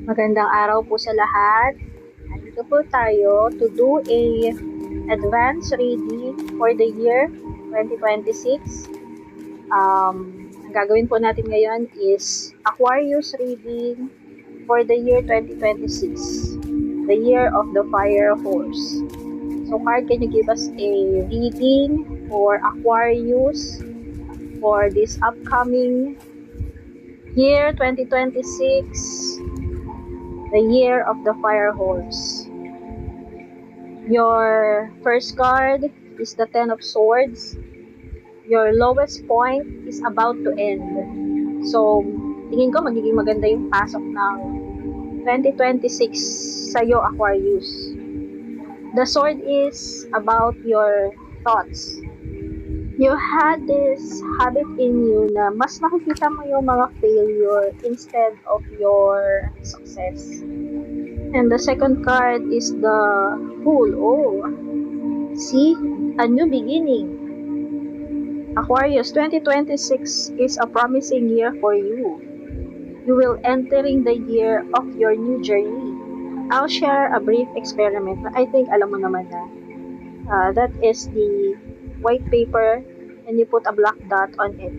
Magandang araw po sa lahat. Nandito po tayo to do a advanced reading for the year 2026. Ang gagawin po natin ngayon is Aquarius reading for the year 2026, the year of the fire horse. So card, can you give us a reading for Aquarius for this upcoming year 2026? The year of the fire horse. Your first card is the Ten of Swords. Your lowest point is about to end. So, tingin ko magiging maganda yung pasok ng 2026 sa'yo, Aquarius. The sword is about your thoughts. You had this habit in you na mas nakikita mo yung mga failure instead of your success. And the second card is the Fool. Oh, see? A new beginning. Aquarius, 2026 is a promising year for you. You will entering the year of your new journey. I'll share a brief experiment. I think alam mo naman na. That is the white paper and you put a black dot on it.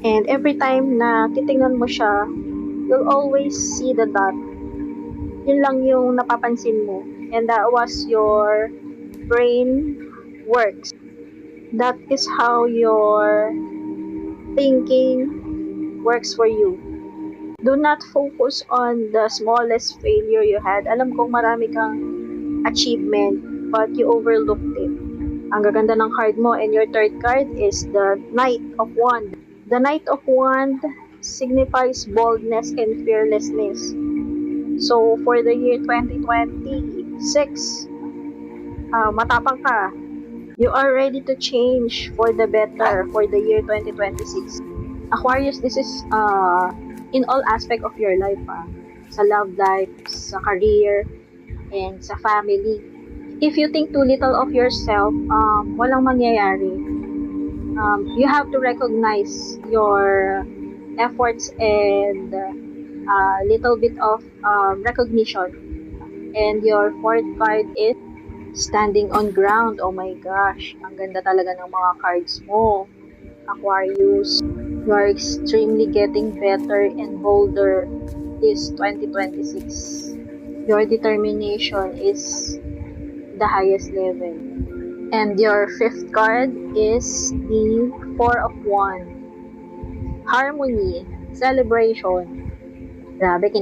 And every time na titingnan mo siya, you'll always see the dot. Yun lang yung napapansin mo. And that was your brain works. That is how your thinking works for you. Do not focus on the smallest failure you had. Alam kong marami kang achievement, but you overlooked it. Ang gaganda ng card mo, and your third card is the Knight of Wands. The Knight of Wands signifies boldness and fearlessness. So, for the year 2026, matapang ka. You are ready to change for the better for the year 2026. Aquarius, this is in all aspect of your life. Sa love life, sa career, and sa family. If you think too little of yourself, walang mangyayari. You have to recognize your efforts and little bit of recognition. And your fourth card is Standing on Ground. Oh my gosh, ang ganda talaga ng mga cards mo, Aquarius. You are extremely getting better and bolder this 2026. Your determination is the highest level. And your fifth card is the Four of Wands. Harmony, celebration. Grabe,